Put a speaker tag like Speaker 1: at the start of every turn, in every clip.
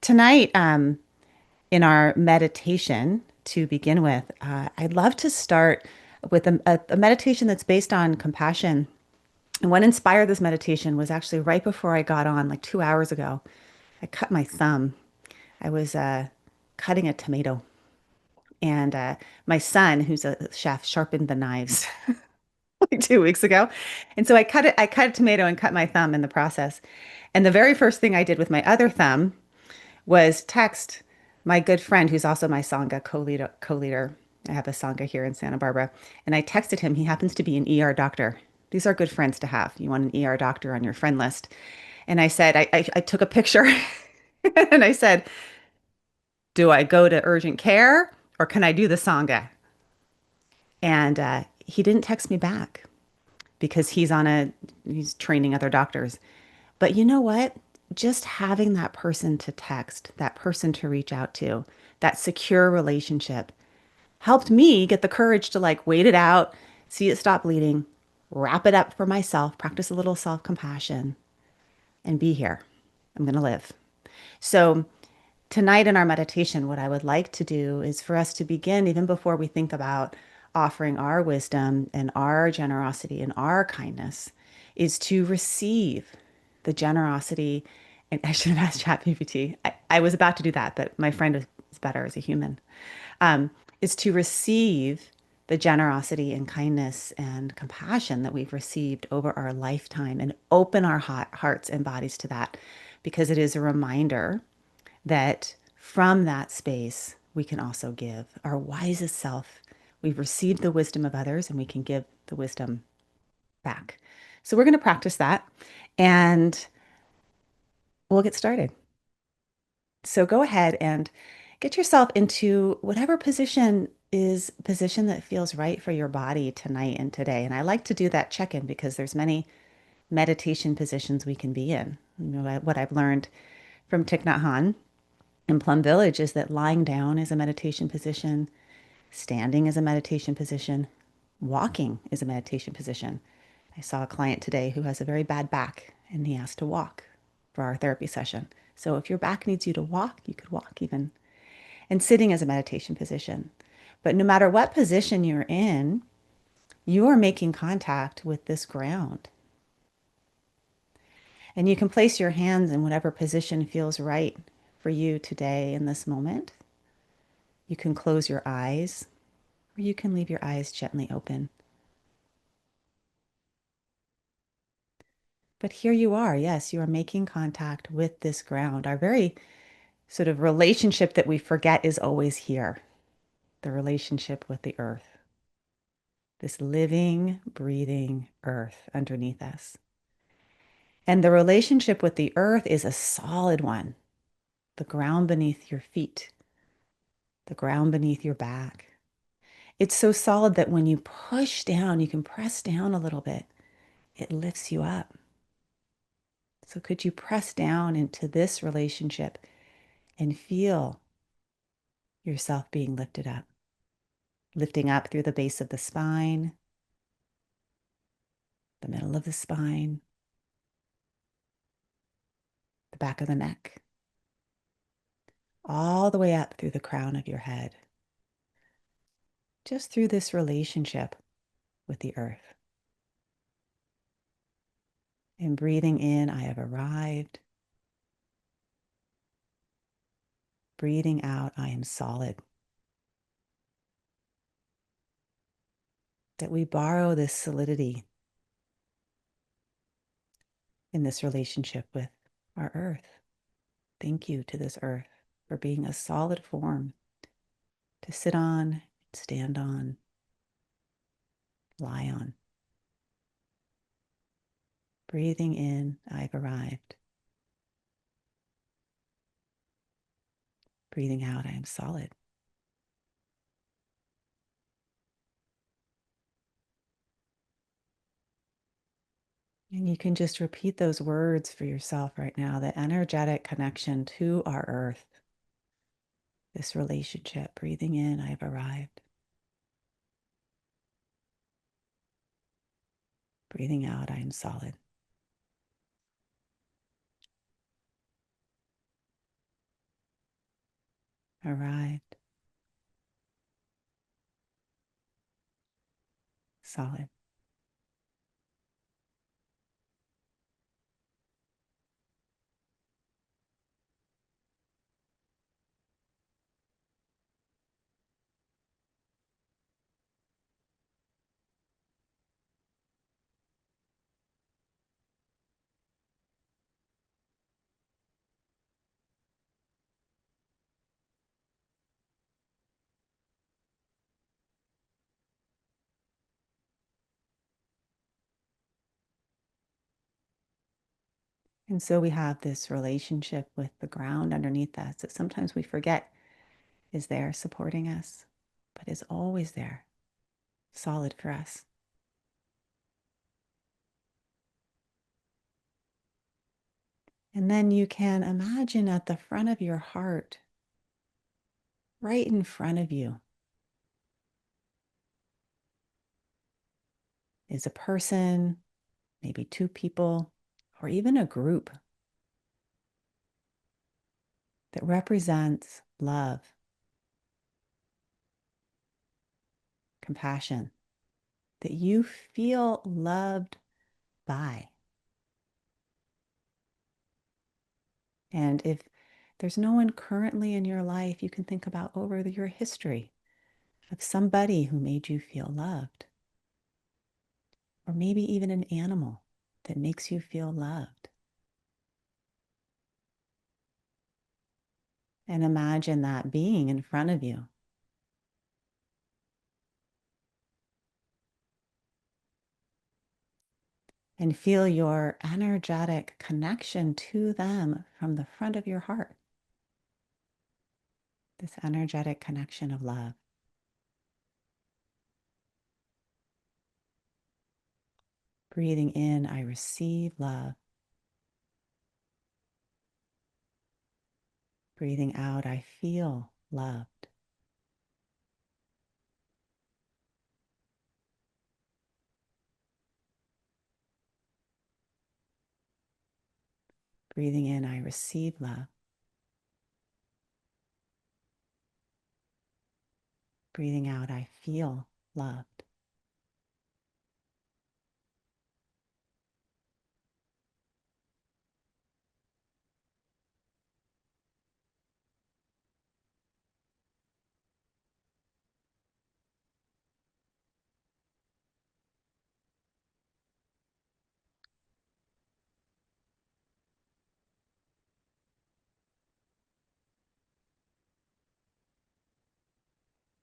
Speaker 1: Tonight, in our meditation to begin with, I'd love to start with a meditation that's based on compassion. And what inspired this meditation was actually right before I got on, like 2 hours ago. I cut my thumb. I was cutting a tomato, and my son, who's a chef, sharpened the knives like 2 weeks ago. And so I cut a tomato and cut my thumb in the process. And the very first thing I did with my other thumb was text my good friend, who's also my Sangha co-leader. I have a Sangha here in Santa Barbara. And I texted him. He happens to be an ER doctor. These are good friends to have. You want an ER doctor on your friend list. And I said, I took a picture and I said, do I go to urgent care or can I do the Sangha? And he didn't text me back because he's training other doctors. But you know what? Just having that person to text, that person to reach out to, that secure relationship helped me get the courage to like wait it out, see it stop bleeding, wrap it up for myself, practice a little self-compassion, and be here. I'm going to live. So, tonight in our meditation, what I would like to do is for us to begin, even before we think about offering our wisdom and our generosity and our kindness, is to receive the generosity. And I should have asked ChatGPT. I was about to do that, but my friend is better as a human. Is to receive the generosity and kindness and compassion that we've received over our lifetime and open our hearts and bodies to that because it is a reminder that from that space, we can also give our wisest self. We've received the wisdom of others and we can give the wisdom back. So we're going to practice that and we'll get started. So go ahead and get yourself into whatever position that feels right for your body tonight and today. And I like to do that check-in because there's many meditation positions we can be in. You know, what I've learned from Thich Nhat Hanh in Plum Village is that lying down is a meditation position, standing is a meditation position, walking is a meditation position. I saw a client today who has a very bad back and he asked to walk for our therapy session. So if your back needs you to walk, you could walk even. And sitting is a meditation position. But no matter what position you're in, you are making contact with this ground. And you can place your hands in whatever position feels right for you today in this moment. You can close your eyes or you can leave your eyes gently open. But here you are. Yes, you are making contact with this ground. Our very sort of relationship that we forget is always here. The relationship with the earth, this living, breathing earth underneath us. And the relationship with the earth is a solid one. The ground beneath your feet, the ground beneath your back. It's so solid that when you push down, you can press down a little bit. It lifts you up. So could you press down into this relationship and feel yourself being lifted up, lifting up through the base of the spine, the middle of the spine, the back of the neck, all the way up through the crown of your head, just through this relationship with the earth. And breathing in, I have arrived. Breathing out, I am solid. That we borrow this solidity in this relationship with our earth. Thank you to this earth for being a solid form to sit on, stand on, lie on. Breathing in, I've arrived. Breathing out, I am solid. And you can just repeat those words for yourself right now, the energetic connection to our earth, this relationship. Breathing in, I've arrived. Breathing out, I am solid. arrived, solid. And so we have this relationship with the ground underneath us that sometimes we forget is there supporting us, but is always there, solid for us. And then you can imagine at the front of your heart, right in front of you, is a person, maybe two people, or even a group that represents love, compassion, that you feel loved by. And if there's no one currently in your life, you can think about over your history of somebody who made you feel loved, or maybe even an animal that makes you feel loved. And imagine that being in front of you. And feel your energetic connection to them from the front of your heart. This energetic connection of love. Breathing in, I receive love. Breathing out, I feel loved. Breathing in, I receive love. Breathing out, I feel loved.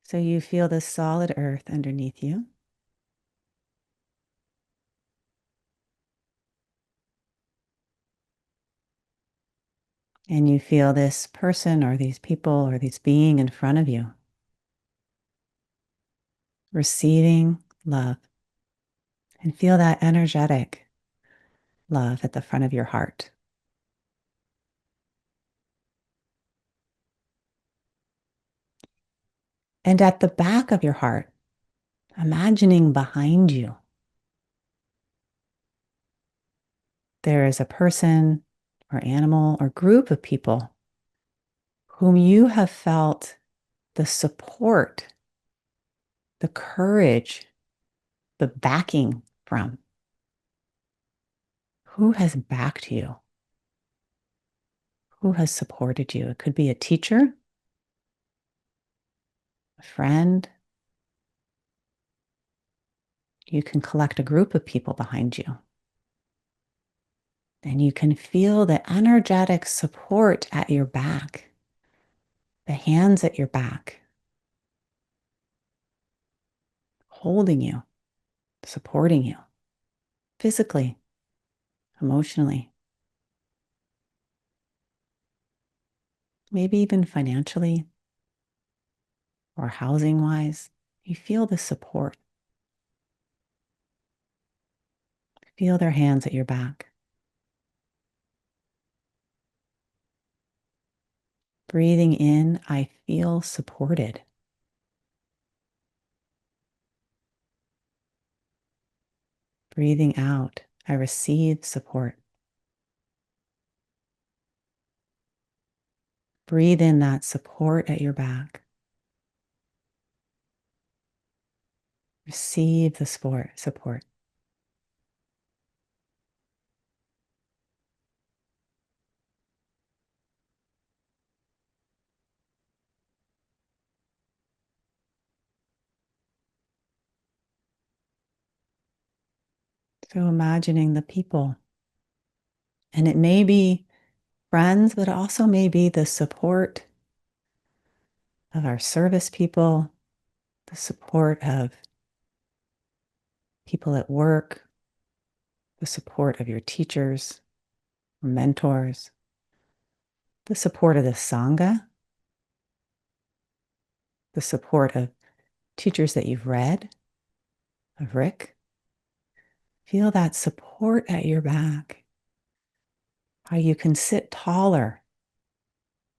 Speaker 1: So you feel the solid earth underneath you. And you feel this person or these people or this being in front of you, receiving love. And feel that energetic love at the front of your heart. And at the back of your heart, imagining behind you, there is a person or animal or group of people whom you have felt the support, the courage, the backing from. Who has backed you? Who has supported you? It could be a teacher, a friend. You can collect a group of people behind you. And you can feel the energetic support at your back, the hands at your back, holding you, supporting you, physically, emotionally, maybe even financially or housing wise. You feel the support. Feel their hands at your back. Breathing in, I feel supported. Breathing out, I receive support. Breathe in that support at your back. Receive the support. So imagining the people, and it may be friends, but also may be the support of our service people, the support of people at work, the support of your teachers or mentors, the support of the Sangha, the support of teachers that you've read, of Rick. Feel that support at your back, how you can sit taller,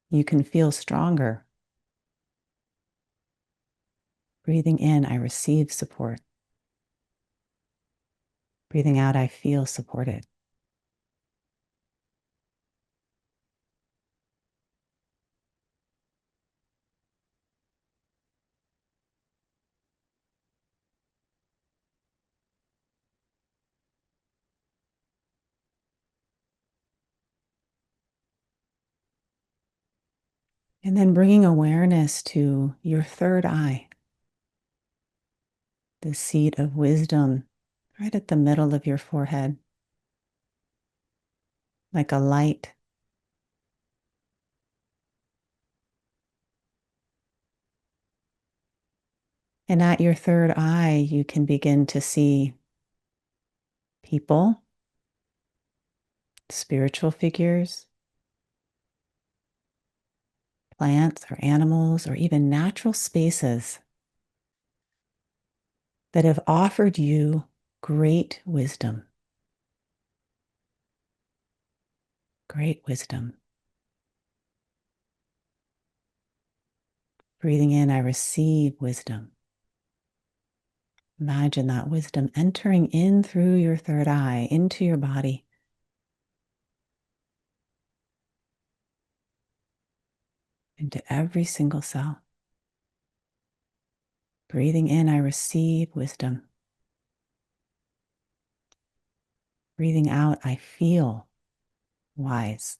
Speaker 1: you can feel stronger. Breathing in, I receive support. Breathing out, I feel supported. And then bringing awareness to your third eye, the seat of wisdom, right at the middle of your forehead, like a light. And at your third eye, you can begin to see people, spiritual figures, plants or animals, or even natural spaces that have offered you great wisdom. Great wisdom. Breathing in, I receive wisdom. Imagine that wisdom entering in through your third eye into your body. Into every single cell. Breathing in, I receive wisdom. Breathing out, I feel wise.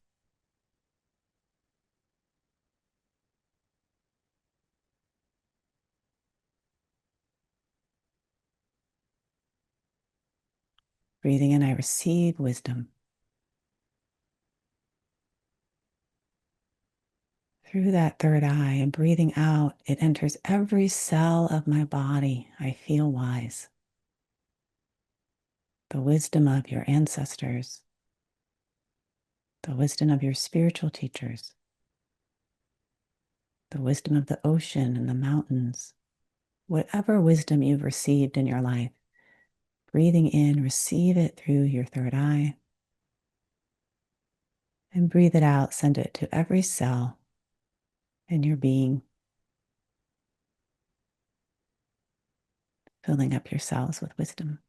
Speaker 1: Breathing in, I receive wisdom. Through that third eye, and breathing out, it enters every cell of my body. I feel wise. The wisdom of your ancestors, the wisdom of your spiritual teachers, the wisdom of the ocean and the mountains, whatever wisdom you've received in your life. Breathing in, receive it through your third eye. And breathe it out, send it to every cell in your being, filling up your cells with wisdom.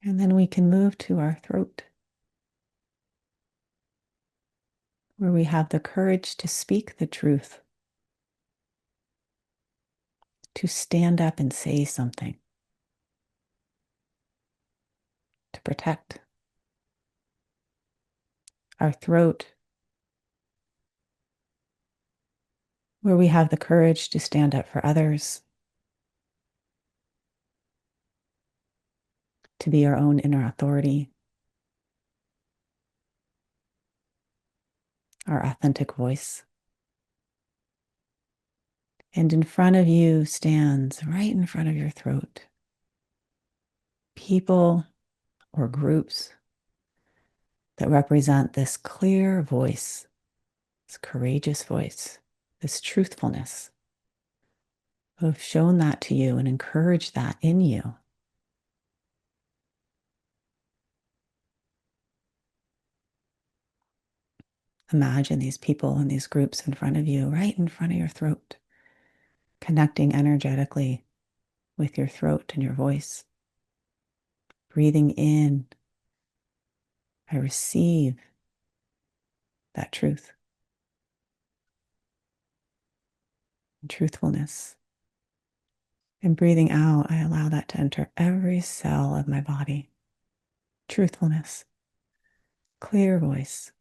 Speaker 1: And then we can move to our throat, where we have the courage to speak the truth, to stand up and say something, to protect our throat, where we have the courage to stand up for others, to be our own inner authority, our authentic voice. And in front of you stands, right in front of your throat, people or groups that represent this clear voice, this courageous voice, this truthfulness, who have shown that to you and encouraged that in you. Imagine these people and these groups in front of you, right in front of your throat, connecting energetically with your throat and your voice. Breathing in, I receive that truth and truthfulness. And breathing out, I allow that to enter every cell of my body. Truthfulness, clear voice.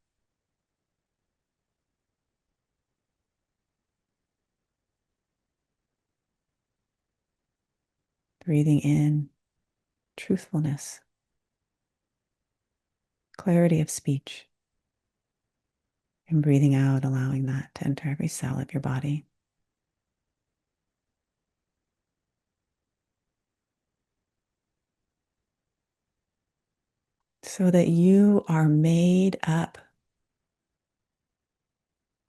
Speaker 1: Breathing in, truthfulness, clarity of speech. And breathing out, allowing that to enter every cell of your body. So that you are made up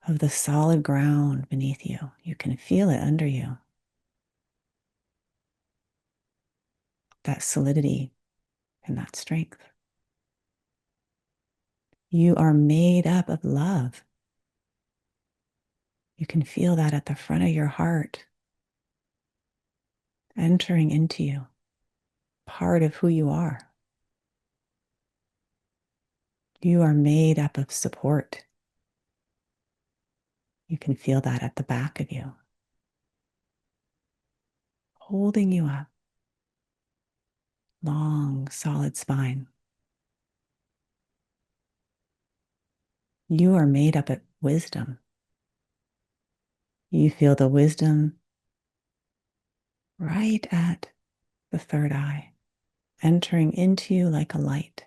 Speaker 1: of the solid ground beneath you. You can feel it under you. That solidity and that strength. You are made up of love. You can feel that at the front of your heart, entering into you, part of who you are. You are made up of support. You can feel that at the back of you, holding you up. Long, solid spine. You are made up of wisdom. You feel the wisdom right at the third eye, entering into you like a light.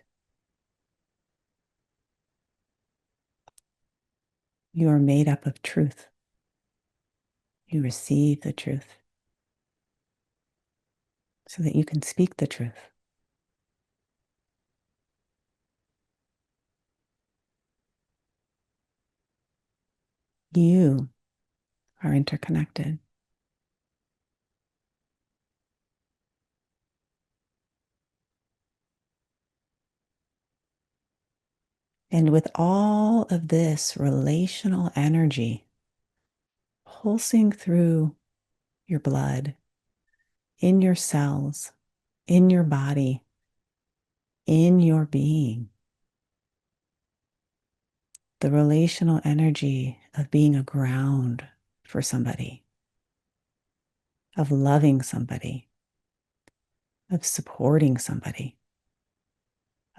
Speaker 1: You are made up of truth. You receive the truth so that you can speak the truth. You are interconnected. And with all of this relational energy pulsing through your blood, in your cells, in your body, in your being, the relational energy of being a ground for somebody, of loving somebody, of supporting somebody,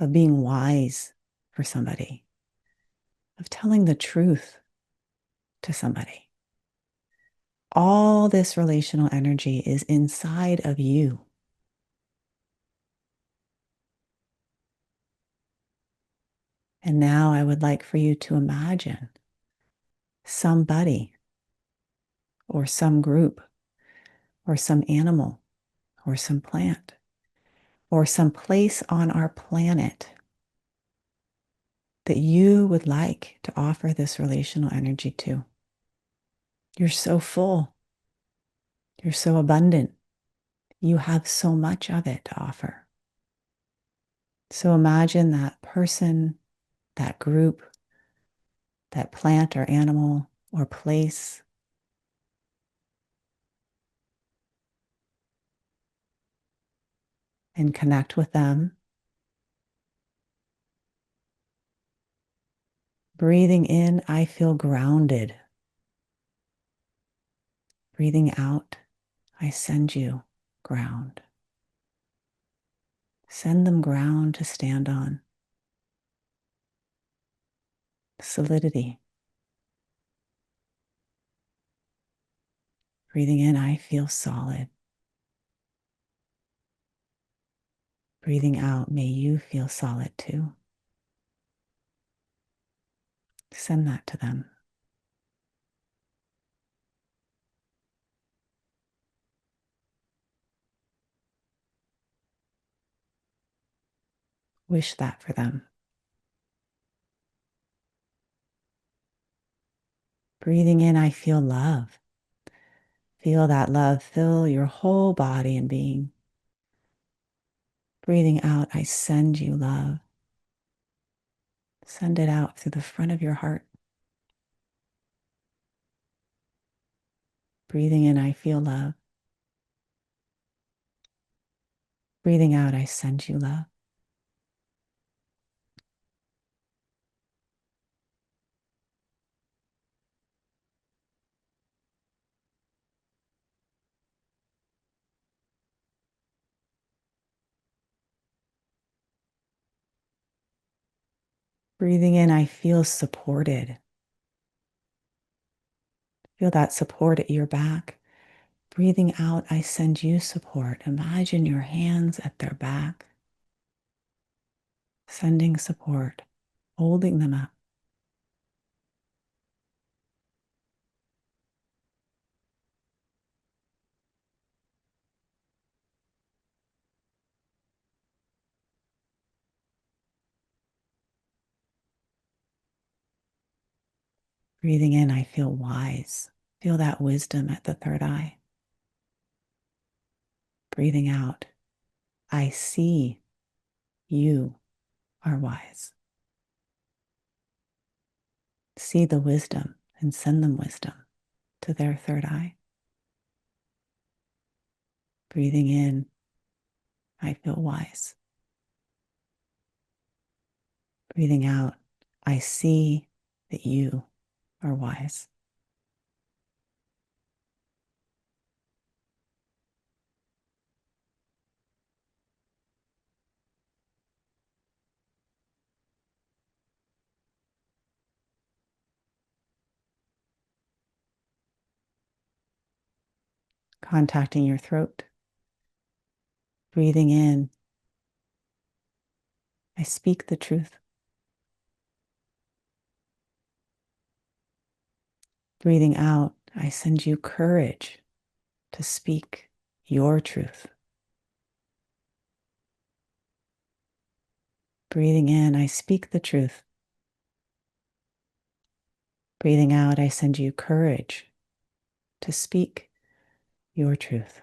Speaker 1: of being wise for somebody, of telling the truth to somebody. All this relational energy is inside of you. And now I would like for you to imagine somebody or some group or some animal or some plant or some place on our planet that you would like to offer this relational energy to. You're so full. You're so abundant. You have so much of it to offer. So imagine that person, that group, that plant or animal or place, and connect with them. Breathing in, I feel grounded. Breathing out, I send you ground. Send them ground to stand on. Solidity. Breathing in, I feel solid. Breathing out, may you feel solid too. Send that to them. Wish that for them. Breathing in, I feel love. Feel that love fill your whole body and being. Breathing out, I send you love. Send it out through the front of your heart. Breathing in, I feel love. Breathing out, I send you love. Breathing in, I feel supported. Feel that support at your back. Breathing out, I send you support. Imagine your hands at their back, sending support, holding them up. Breathing in, I feel wise. Feel that wisdom at the third eye. Breathing out, I see you are wise. See the wisdom and send them wisdom to their third eye. Breathing in, I feel wise. Breathing out, I see that you are wise. Contacting your throat. Breathing in, I speak the truth. Breathing out, I send you courage to speak your truth. Breathing in, I speak the truth. Breathing out, I send you courage to speak your truth.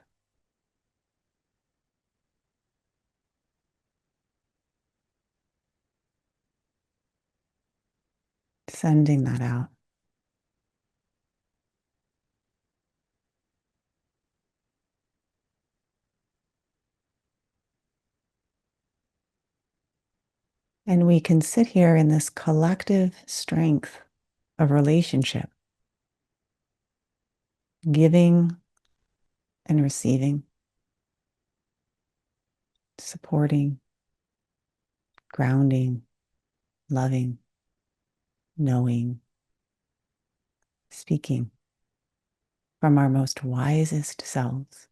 Speaker 1: Sending that out. And we can sit here in this collective strength of relationship, giving and receiving, supporting, grounding, loving, knowing, speaking from our most wisest selves.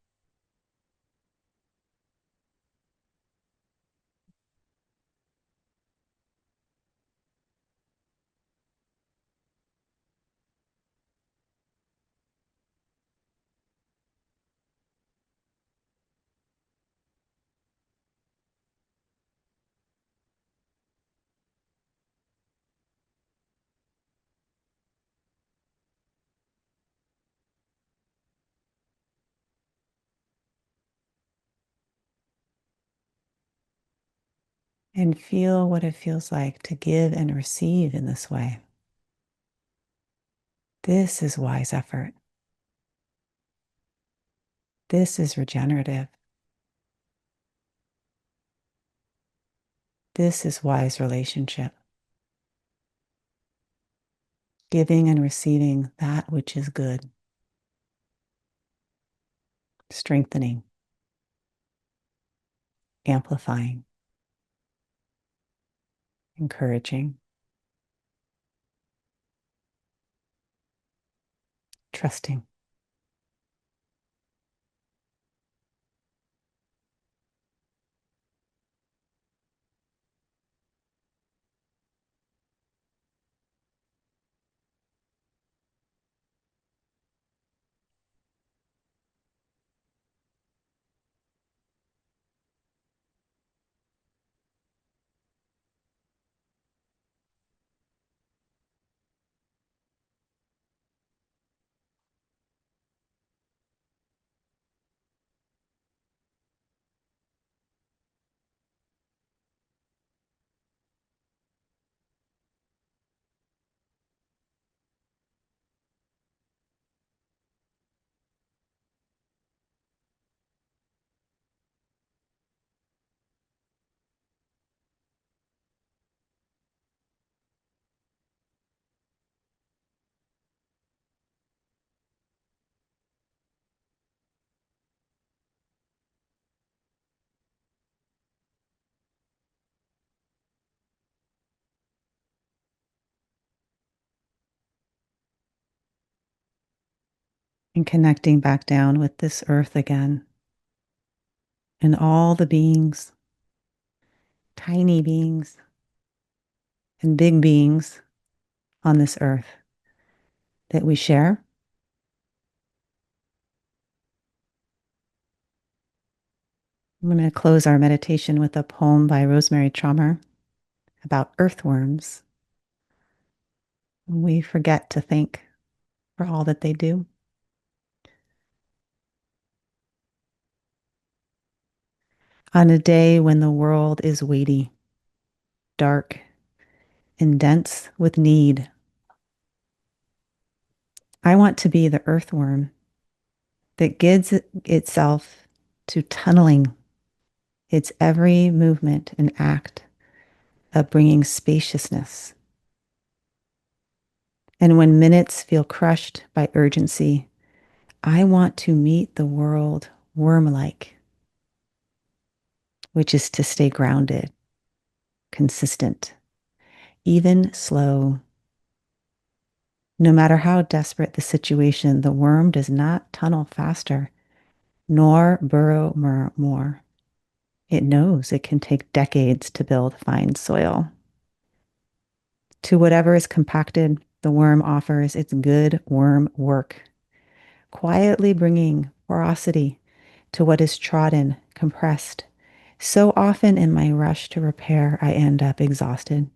Speaker 1: And feel what it feels like to give and receive in this way. This is wise effort. This is regenerative. This is wise relationship. Giving and receiving that which is good. Strengthening, amplifying, encouraging, trusting. and connecting back down with this earth again and all the beings, tiny beings and big beings on this earth that we share. I'm going to close our meditation with a poem by Rosemary Traumer about earthworms. We forget to thank for all that they do. On a day when the world is weighty, dark, and dense with need, I want to be the earthworm that gives itself to tunneling its every movement and act of bringing spaciousness. And when minutes feel crushed by urgency, I want to meet the world worm-like, which is to stay grounded, consistent, even slow. No matter how desperate the situation, the worm does not tunnel faster, nor burrow more. It knows it can take decades to build fine soil. To whatever is compacted, the worm offers its good worm work, quietly bringing porosity to what is trodden, compressed. So often in my rush to repair, I end up exhausted.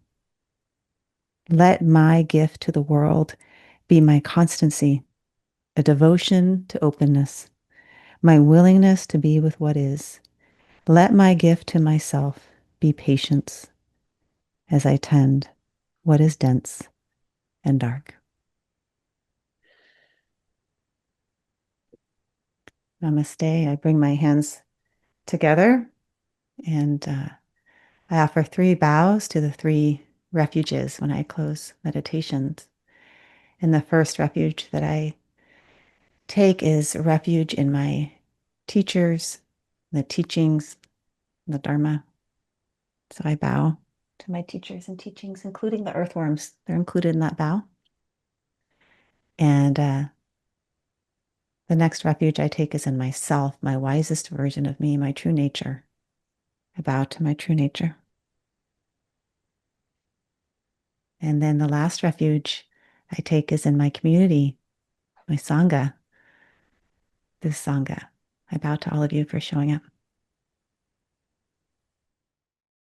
Speaker 1: Let my gift to the world be my constancy, a devotion to openness, my willingness to be with what is. Let my gift to myself be patience as I tend what is dense and dark. Namaste. I bring my hands together and I offer 3 bows to the 3 refuges when I close meditations. And the first refuge that I take is refuge in my teachers, the teachings, the Dharma. So I bow to my teachers and teachings, including the earthworms. They're included in that bow. And the next refuge I take is in myself, my wisest version of me, my true nature. I bow to my true nature. And then the last refuge I take is in my community, my Sangha, this Sangha. I bow to all of you for showing up.